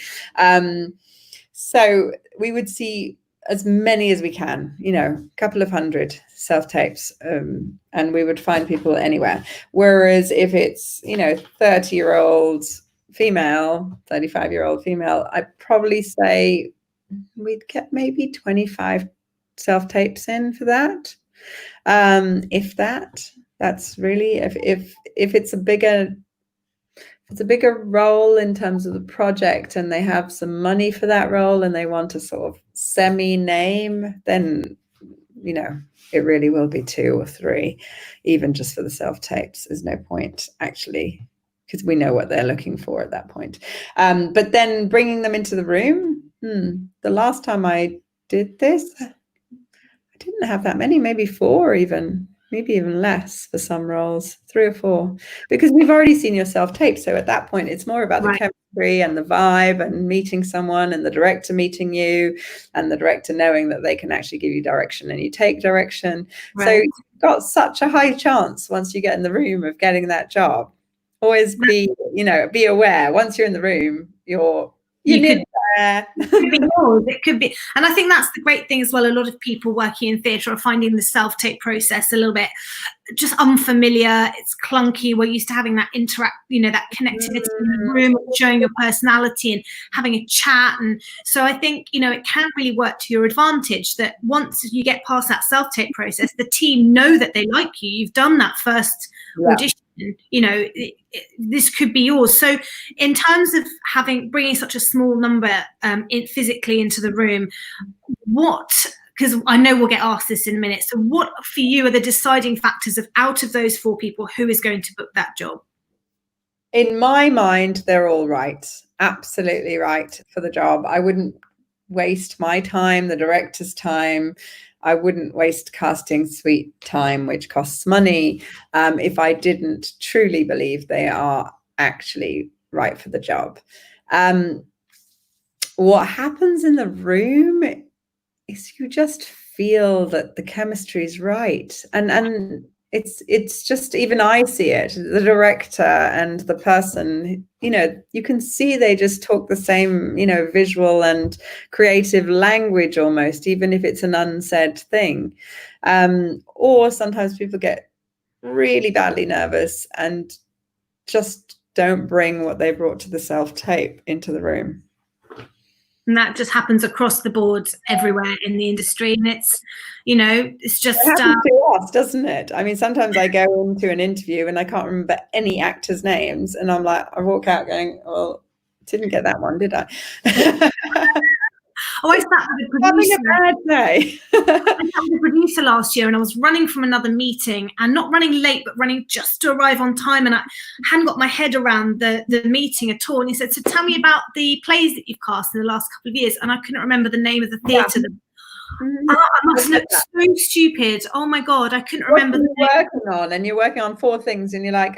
So we would see as many as we can, a couple of hundred self-tapes, and we would find people anywhere. Whereas if it's, 30-year-old female, 35-year-old female, I'd probably say we'd get maybe 25 self-tapes in for that. If that's really, if it's a bigger it's a bigger role in terms of the project, and they have some money for that role, and they want a sort of semi-name, then, you know, it really will be 2 or 3, even just for the self-tapes. There's no point, actually, because we know what they're looking for at that point. But then bringing them into the room, the last time I did this, I didn't have that many, maybe 4 even. Maybe even less for some roles, 3 or 4, because we've already seen your self-tape. So at that point, it's more about the chemistry and the vibe and meeting someone, and the director meeting you, and the director knowing that they can actually give you direction and you take direction. Right. So you've got such a high chance once you get in the room of getting that job. Always be aware. Once you're in the room, you're nearly there. It could be yours. It could be, and I think that's the great thing as well. A lot of people working in theatre are finding the self-tape process a little bit just unfamiliar. It's clunky. We're used to having that that connectivity in the room, showing your personality and having a chat. And so I think, it can really work to your advantage that once you get past that self-tape process, the team know that they like you. You've done that first audition. This could be yours. So in terms of bringing such a small number physically into the room, because I know we'll get asked this in a minute, so what for you are the deciding factors of, out of those 4 people, who is going to book that job? In my mind, they're all right, absolutely right for the job. I wouldn't waste my time, the director's time. I wouldn't waste casting suite time, which costs money, if I didn't truly believe they are actually right for the job. What happens in the room is you just feel that the chemistry is right. And it's just, even I see it, the director and the person, you can see they just talk the same, visual and creative language almost, even if it's an unsaid thing. Or sometimes people get really badly nervous and just don't bring what they brought to the self-tape into the room. And that just happens across the board everywhere in the industry. And it's just... It happens to us, doesn't it? I mean, sometimes I go into an interview and I can't remember any actors' names. And I'm like, I walk out going, well, didn't get that one, did I? I sat with a producer. Having a bad day. I sat with a producer last year and I was running from another meeting, and not running late, but running just to arrive on time. And I hadn't got my head around the meeting at all. And he said, so tell me about the plays that you've cast in the last couple of years. And I couldn't remember the name of the theatre. Yeah. I must look so stupid. Oh my God, I couldn't remember the name. Working on, and you're working on 4 things, and you're like,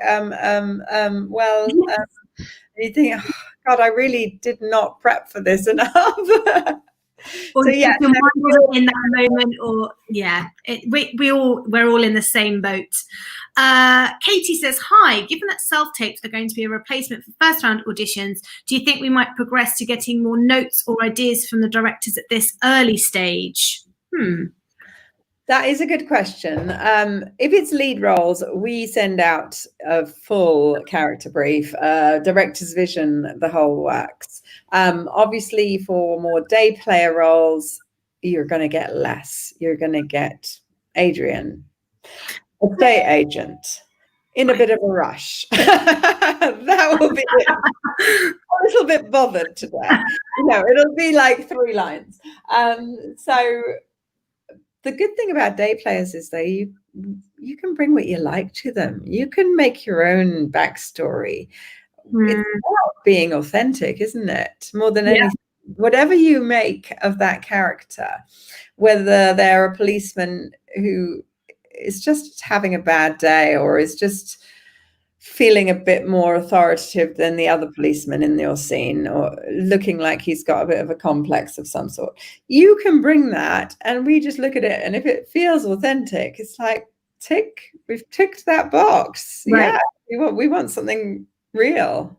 you think, oh, God, I really did not prep for this enough. Or so yeah, your mind wasn't in that moment, or we're all in the same boat. Katie says, hi, given that self-tapes are going to be a replacement for first round auditions, do you think we might progress to getting more notes or ideas from the directors at this early stage? That is a good question. If it's lead roles, we send out a full character brief, director's vision, the whole works. Obviously, for more day player roles, you're going to get less. You're going to get Adrian, estate agent, in a bit of a rush. That will be a little bit bothered today. It'll be like 3 lines. So the good thing about day players is that you can bring what you like to them. You can make your own backstory. It's about being authentic, isn't it? More than anything, whatever you make of that character, whether they're a policeman who is just having a bad day or is just feeling a bit more authoritative than the other policeman in your scene, or looking like he's got a bit of a complex of some sort, you can bring that, and we just look at it, and if it feels authentic, it's like, we've ticked that box. Right. Yeah, we want something real.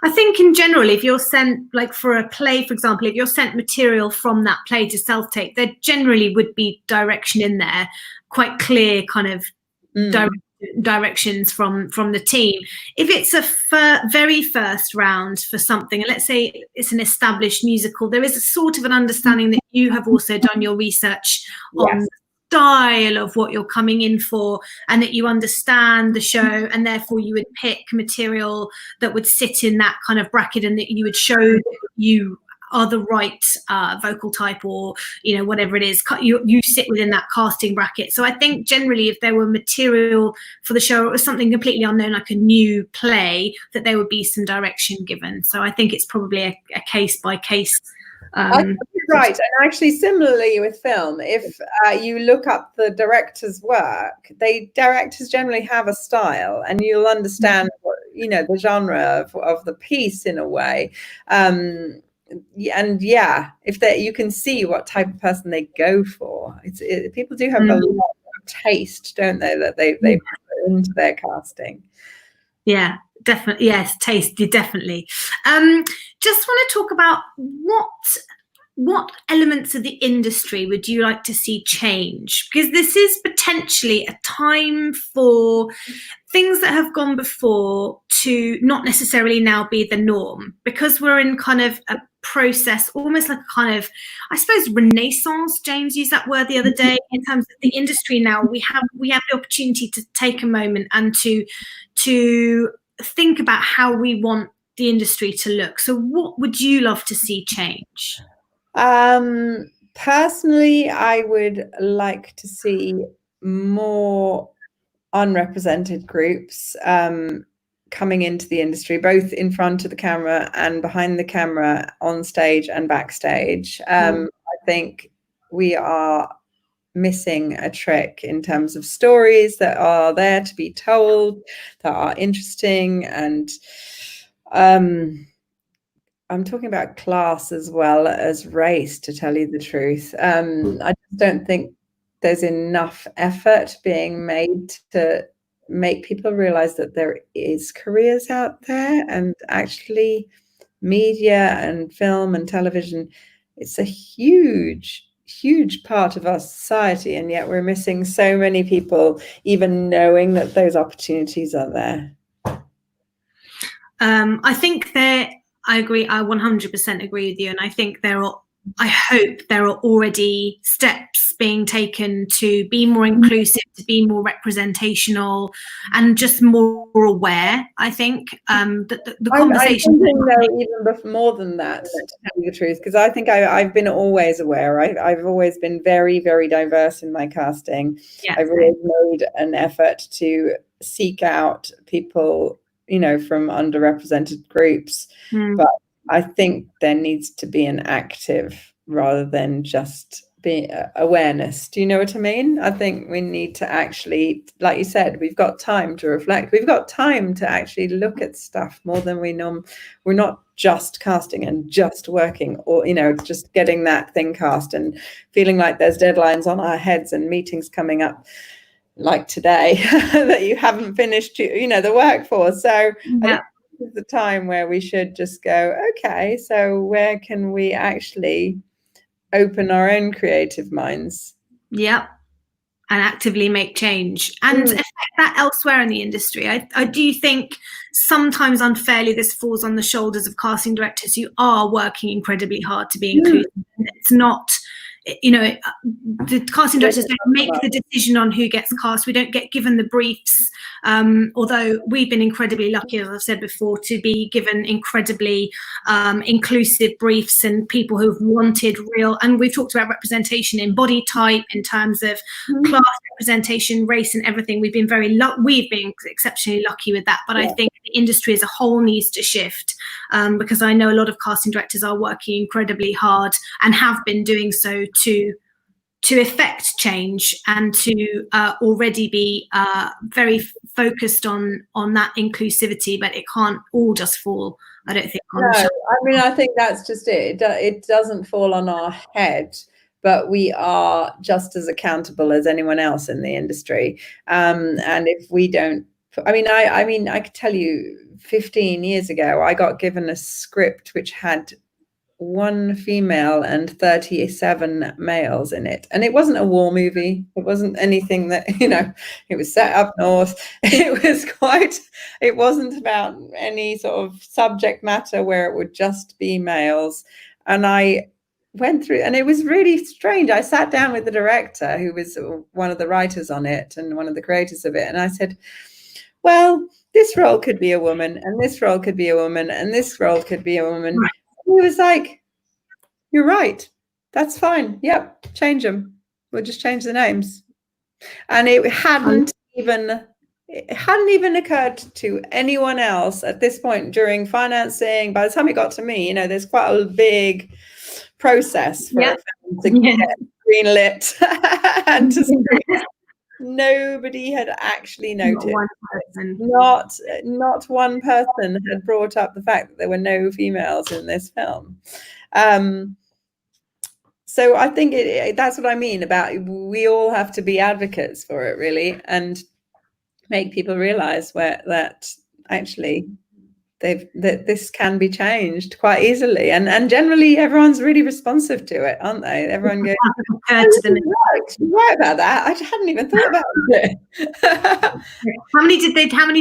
I think in general, if you're sent, like for a play, for example, if you're sent material from that play to self-tape, there generally would be direction in there, quite clear kind of directions from the team. If it's a very first round for something, and let's say it's an established musical, there is a sort of an understanding that you have also done your research on style of what you're coming in for, and that you understand the show, and therefore you would pick material that would sit in that kind of bracket, and that you would show that you are the right vocal type, or whatever it is, you sit within that casting bracket. So I think generally, if there were material for the show, or it was something completely unknown, like a new play, that there would be some direction given. So I think it's probably a case by case. Right, and actually similarly with film, if you look up the director's work, directors generally have a style, and you'll understand the genre of the piece in a way. And if you can see what type of person they go for. People do have a lot of taste, don't they, that they put into their casting. Yeah, definitely. Yes, taste, definitely. Just want to talk about what elements of the industry would you like to see change? Because this is potentially a time for things that have gone before to not necessarily now be the norm, because we're in kind of a process, almost like a kind of, I suppose, renaissance. James used that word the other day, in terms of the industry. Now we have the opportunity to take a moment and to think about how we want the industry to look. So what would you love to see change? Personally, I would like to see more unrepresented groups coming into the industry, both in front of the camera and behind the camera, on stage and backstage. I think we are missing a trick in terms of stories that are there to be told, that are interesting, and I'm talking about class as well as race, to tell you the truth. I just don't think there's enough effort being made to make people realize that there is careers out there, and actually media and film and television, it's a huge part of our society, and yet we're missing so many people even knowing that those opportunities are there. I think I agree. I 100% agree with you. And I think I hope there are already steps being taken to be more inclusive, to be more representational, and just more aware. I think the conversation. I think even more than that, to tell you the truth, because I think I've been always aware. I've always been very, very diverse in my casting. Yeah. I've always made an effort to seek out people, from underrepresented groups. But I think there needs to be an active rather than just be awareness. Do you know what I mean? I think we need to actually, like you said, we've got time to reflect. We've got time to actually look at stuff more than we know. We're not just casting and just working, or, just getting that thing cast and feeling like there's deadlines on our heads and meetings coming up like today that you haven't finished, the work for. So I think this is the time where we should just go, okay, so where can we actually open our own creative minds? Yeah. And actively make change and affect that elsewhere in the industry. I do think sometimes unfairly this falls on the shoulders of casting directors who are working incredibly hard to be inclusive. It's not, the casting directors don't make the decision on who gets cast. We don't get given the briefs, although we've been incredibly lucky, as I've said before, to be given incredibly inclusive briefs, and people who've wanted real, and we've talked about representation in body type, in terms of class representation, race, and everything. We've been we've been exceptionally lucky with that, but I think the industry as a whole needs to shift, because I know a lot of casting directors are working incredibly hard and have been doing so to effect change, and to already be very focused on that inclusivity, but it can't all just fall, I don't think, on I think that's just it. It doesn't fall on our head, but we are just as accountable as anyone else in the industry. And if we don't, I could tell you 15 years ago, I got given a script which had 1 female and 37 males in it, and it wasn't a war movie. It wasn't anything that, it was set up north. It wasn't about any sort of subject matter where it would just be males. And I went through, and it was really strange. I sat down with the director, who was one of the writers on it and one of the creators of it, and I said, well, this role could be a woman, and this role could be a woman, and this role could be a woman. Right. He was like, you're right, that's fine, yep, change them, we'll just change the names. And it hadn't even occurred to anyone else at this point during financing. By the time it got to me, there's quite a big process for a film to get greenlit and to screen. Nobody had actually noticed. Not one person had brought up the fact that there were no females in this film. So I think that's what I mean about, we all have to be advocates for it, really, and make people realize that actually that this can be changed quite easily, and generally everyone's really responsive to it, aren't they? Everyone goes, right about that, I hadn't even thought about it. How many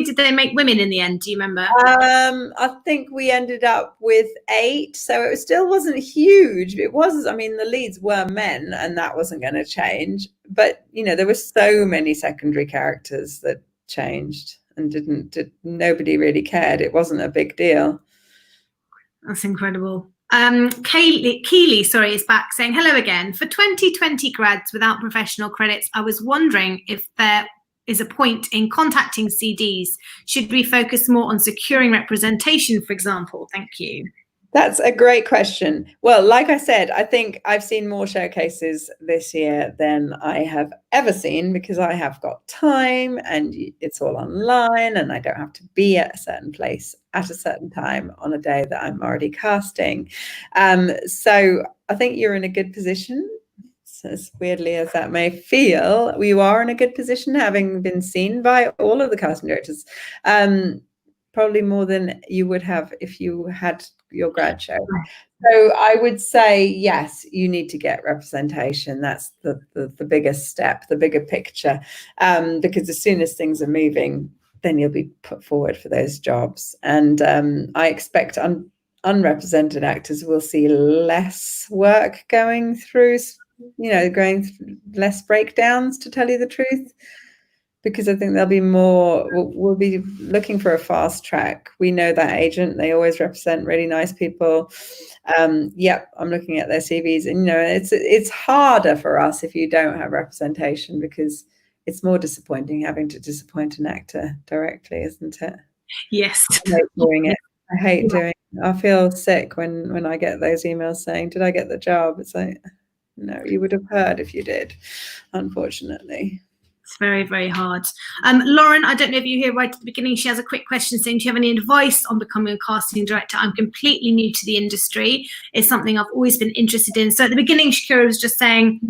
did they make women in the end, do you remember? I think we ended up with 8, so it still wasn't huge. It was, I mean, the leads were men, and that wasn't going to change, but there were so many secondary characters that changed, and nobody really cared. It wasn't a big deal. That's incredible. Keely, is back saying, hello again. For 2020 grads without professional credits, I was wondering if there is a point in contacting CDs. Should we focus more on securing representation, for example? Thank you. That's a great question. Well, like I said, I think I've seen more showcases this year than I have ever seen, because I have got time and it's all online, and I don't have to be at a certain place at a certain time on a day that I'm already casting. So I think you're in a good position. So as weirdly as that may feel, we are in a good position, having been seen by all of the casting directors. Probably more than you would have if you had your grad show. So I would say, yes, you need to get representation. That's the biggest step, the bigger picture, because as soon as things are moving, then you'll be put forward for those jobs. And I expect unrepresented actors will see less work going through, less breakdowns, to tell you the truth. Because I think there'll be more, we'll be looking for a fast track. We know that agent, they always represent really nice people. Yep, I'm looking at their CVs, and it's harder for us if you don't have representation, because it's more disappointing having to disappoint an actor directly, isn't it? Yes. I hate doing it. I feel sick when I get those emails saying, did I get the job? It's like, no, you would have heard if you did, unfortunately. It's very, very hard. Lauren, I don't know if you hear right at the beginning, she has a quick question saying, do you have any advice on becoming a casting director? I'm completely new to the industry. It's something I've always been interested in. So at the beginning, Shakira was just saying,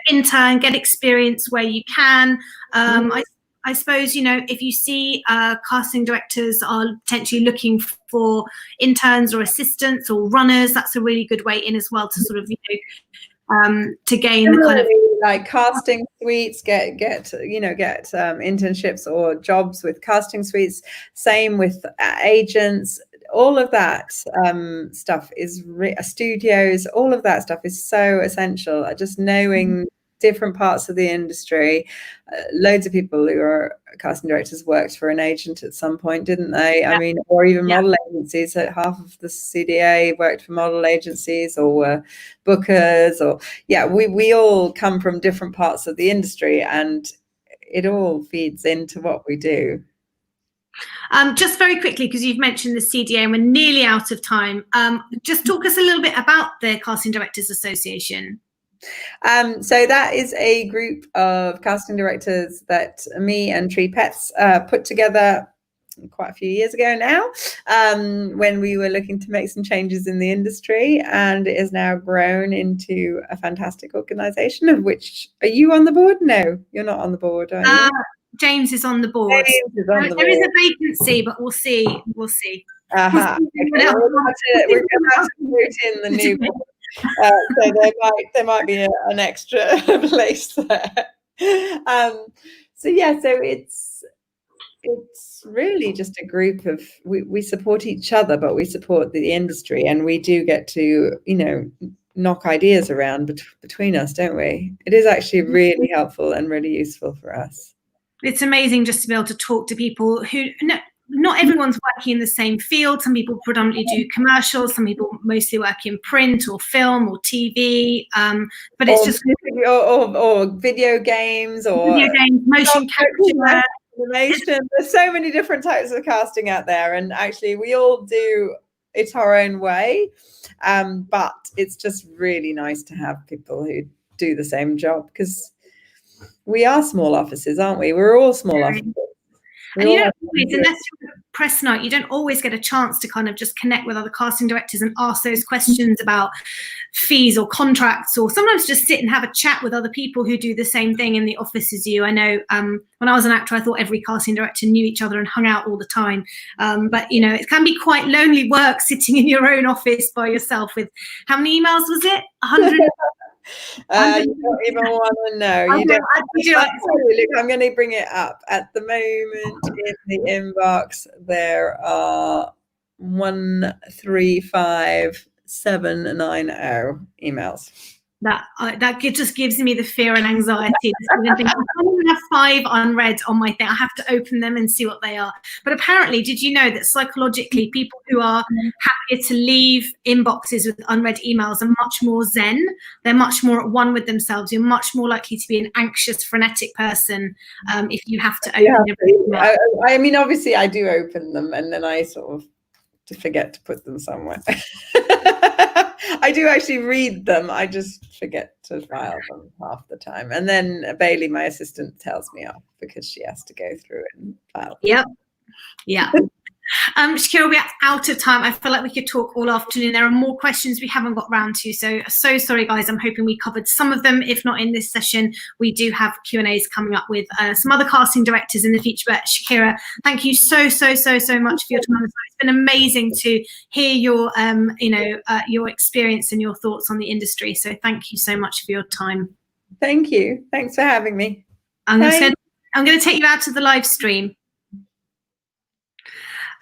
intern, get experience where you can. I suppose, if you see casting directors are potentially looking for interns or assistants or runners, that's a really good way in as well to sort of, to gain the kind of, like casting suites, get internships or jobs with casting suites. Same with agents. All of that stuff is studios. All of that stuff is so essential. Just knowing different parts of the industry. Loads of people who are casting directors worked for an agent at some point, didn't they? Yeah. I mean, or even model agencies. So half of the CDA worked for model agencies or were bookers, or we all come from different parts of the industry, and it all feeds into what we do. Just very quickly, because you've mentioned the CDA and we're nearly out of time, just talk us a little bit about the Casting Directors Association. So that is a group of casting directors that me and Tree Pets put together quite a few years ago now, when we were looking to make some changes in the industry, and it has now grown into a fantastic organization, of which, are you on the board? No, you're not on the board, are you? James is on the board. There is a vacancy, but we'll see. Okay. We're about to put in the new board. So there might be an extra place there. So it's really just a group of, we support each other, but we support the industry, and we do get to knock ideas around between us, don't we? It is actually really helpful and really useful for us. It's amazing just to be able to talk to people who, not everyone's working in the same field. Some people predominantly do commercials, some people mostly work in print or film or TV, but it's just or video games or motion capture, animation. There's so many different types of casting out there, and actually we all do it our own way, but it's just really nice to have people who do the same job, because we are small offices, aren't we? We're all small offices. And you don't always, unless you're a press night, you don't always get a chance to kind of just connect with other casting directors and ask those questions about fees or contracts, or sometimes just sit and have a chat with other people who do the same thing in the office as you. I know when I was an actor, I thought every casting director knew each other and hung out all the time. But, you know, it can be quite lonely work sitting in your own office by yourself with, how many emails was it? 100? You don't even want to know. Look, I'm going to bring it up. At the moment in the inbox, there are 135,790 emails. That just gives me the fear and anxiety. I don't even have 5 unread on my thing. I have to open them and see what they are. But apparently, did you know that psychologically, people who are happier to leave inboxes with unread emails are much more zen? They're much more at one with themselves. You're much more likely to be an anxious, frenetic person if you have to open every email. I mean, obviously, I do open them, and then I sort of forget to put them somewhere. I do actually read them. I just forget to file them half the time. And then Bailey, my assistant, tells me off because she has to go through and file. Yep. Yeah. Shakira, we're out of time. I feel like we could talk all afternoon. There are more questions we haven't got round to. So sorry, guys. I'm hoping we covered some of them. If not in this session, we do have Q&As coming up with some other casting directors in the future. But Shakira, thank you so much for your time. It's been amazing to hear your, your experience and your thoughts on the industry. So thank you so much for your time. Thank you. Thanks for having me. I'm going to take you out to the live stream.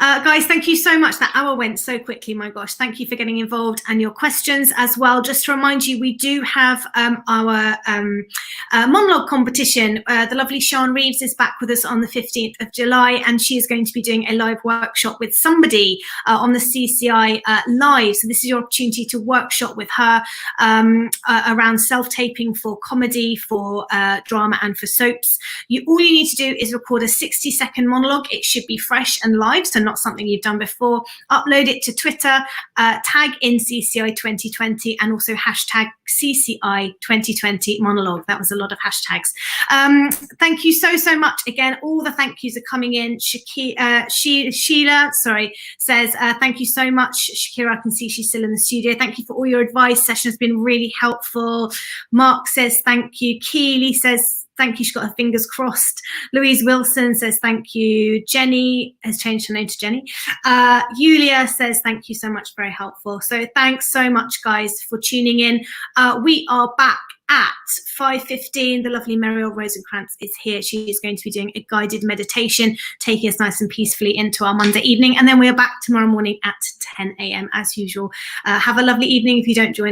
Guys, thank you so much. That hour went so quickly, my gosh. Thank you for getting involved and your questions as well. Just to remind you, we do have our monologue competition. The lovely Sian Reeves is back with us on the 15th of July, and she is going to be doing a live workshop with somebody on the CCI Live. So this is your opportunity to workshop with her around self-taping for comedy, for drama, and for soaps. All you need to do is record a 60-second monologue. It should be fresh and live, so not something you've done before. Upload it to Twitter, tag in CCI 2020, and also hashtag CCI 2020 monologue. That was a lot of hashtags. Thank you so much. Again, all the thank yous are coming in. Sheila, says, thank you so much. Shakira, I can see she's still in the studio. Thank you for all your advice. Session has been really helpful. Mark says, thank you. Keely says, thank you. She's got her fingers crossed. Louise Wilson says, thank you. Jenny has changed her name to Jenny. Yulia says, thank you so much. Very helpful. So thanks so much, guys, for tuning in. We are back at 5:15. The lovely Muriel Rosenkrantz is here. She is going to be doing a guided meditation, taking us nice and peacefully into our Monday evening. And then we are back tomorrow morning at 10 a.m. as usual. Have a lovely evening if you don't join